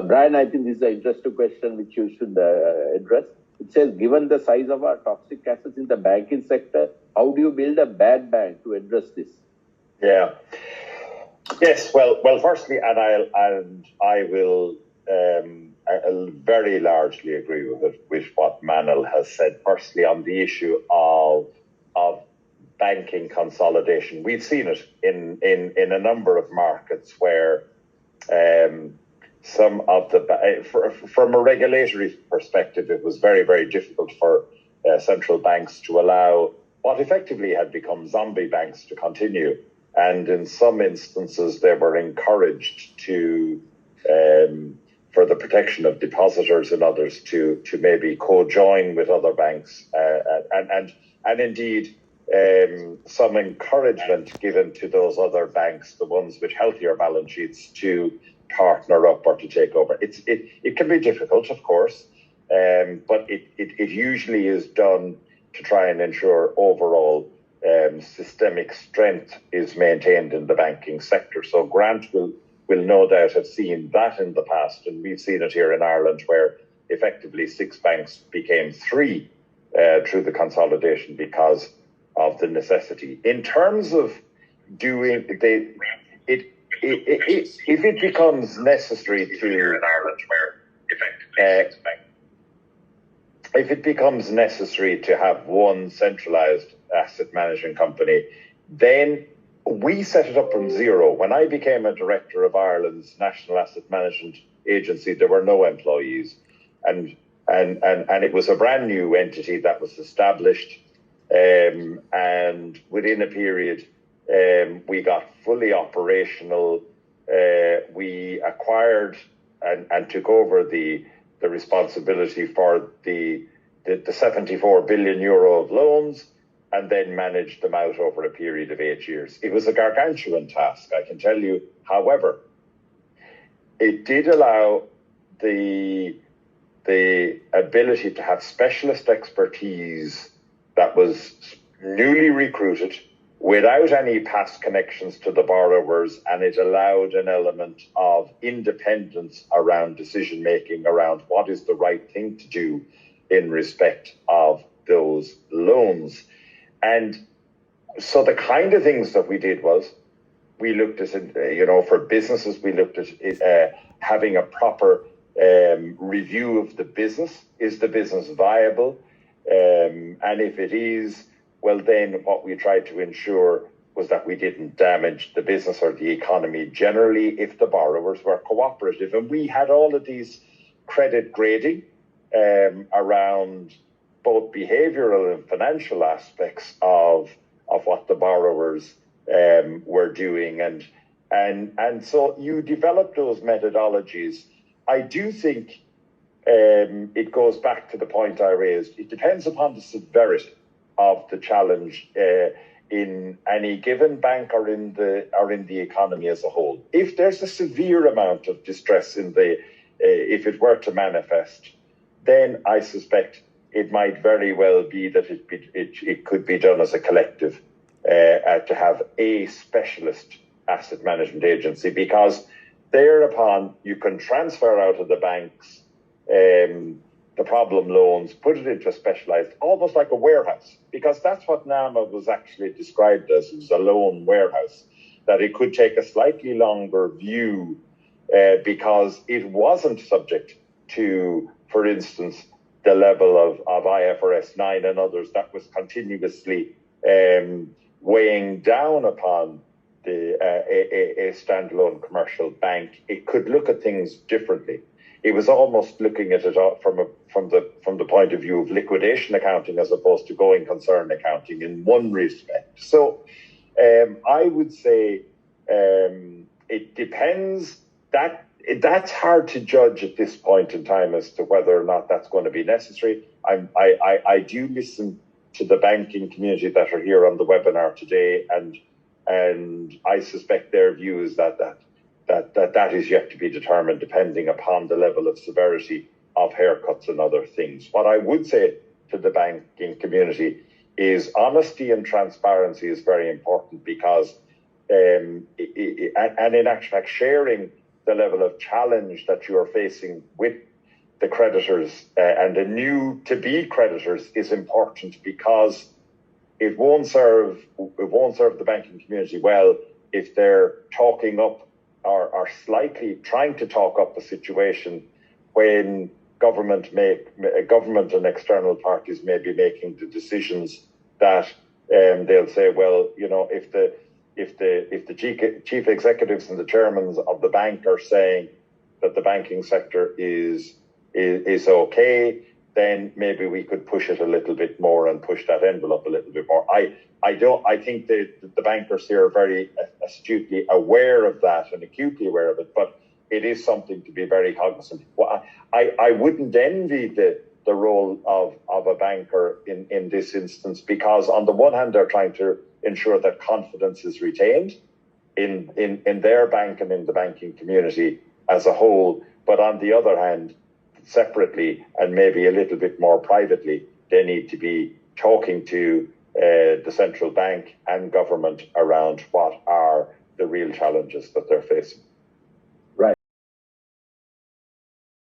Brian, I think this is an interesting question which you should address. It says, given the size of our toxic assets in the banking sector, how do you build a bad bank to address this? Yeah. Yes. Well. Firstly, I will I'll very largely agree with what Manal has said. Firstly, on the issue of banking consolidation, we've seen it in a number of markets where some of the from a regulatory perspective, it was very, very difficult for central banks to allow what effectively had become zombie banks to continue. And in some instances, they were encouraged to, for the protection of depositors and others, to maybe co-join with other banks, and indeed some encouragement given to those other banks, the ones with healthier balance sheets, to partner up or to take over. It can be difficult, of course, but it usually is done to try and ensure overall systemic strength is maintained in the banking sector. So Grant will no doubt have seen that in the past, and we've seen it here in Ireland, where effectively 6 banks became 3 through the consolidation because of the necessity. In terms of doing if it becomes necessary to here in Ireland, where effectively 6 banks. If it becomes necessary to have one centralised asset management company, then we set it up from zero. When I became a director of Ireland's National Asset Management Agency, there were no employees, and it was a brand new entity that was established, and within a period, we got fully operational. We acquired and took over the responsibility for the 74 billion euro of loans, and then managed them out over a period of 8 years. It was a gargantuan task, I can tell you. However, it did allow the ability to have specialist expertise that was newly recruited without any past connections to the borrowers, and it allowed an element of independence around decision-making around what is the right thing to do in respect of those loans. And so the kind of things that we did was, we looked at, for businesses, we looked at having a proper review of the business. Is the business viable? And if it is, well, then what we tried to ensure was that we didn't damage the business or the economy generally if the borrowers were cooperative. And we had all of these credit grading around both behavioural and financial aspects of what the borrowers were doing. And so you develop those methodologies. I do think it goes back to the point I raised. It depends upon the severity of the challenge in any given bank or in the economy as a whole. If there's a severe amount of distress if it were to manifest, then I suspect it might very well be that it could be done as a collective to have a specialist asset management agency, because thereupon you can transfer out of the banks the problem loans, put it into a specialised, almost like a warehouse, because that's what NAMA was actually described as. It was a loan warehouse, that it could take a slightly longer view because it wasn't subject to, for instance, the level of IFRS 9 and others that was continuously weighing down upon a standalone commercial bank. It could look at things differently. It was almost looking at it from the point of view of liquidation accounting as opposed to going concern accounting in one respect. So I would say it depends. That's hard to judge at this point in time as to whether or not that's going to be necessary. I do listen to the banking community that are here on the webinar today, and I suspect their view is that is yet to be determined, depending upon the level of severity of haircuts and other things. What I would say to the banking community is honesty and transparency is very important, because and in actual fact, sharing the level of challenge that you are facing with the creditors and the new to-be creditors is important, because it won't serve the banking community well if they're talking up or slightly trying to talk up the situation when government and external parties may be making the decisions that they'll say, well, if the chief executives and the chairmen of the bank are saying that the banking sector is okay, then maybe we could push it a little bit more and push that envelope a little bit more. I think that the bankers here are very astutely aware of that and acutely aware of it, but it is something to be very cognizant. Well, I wouldn't envy the role of a banker in this instance, because on the one hand, they're trying to ensure that confidence is retained in their bank and in the banking community as a whole. But on the other hand, separately and maybe a little bit more privately, they need to be talking to the central bank and government around what are the real challenges that they're facing.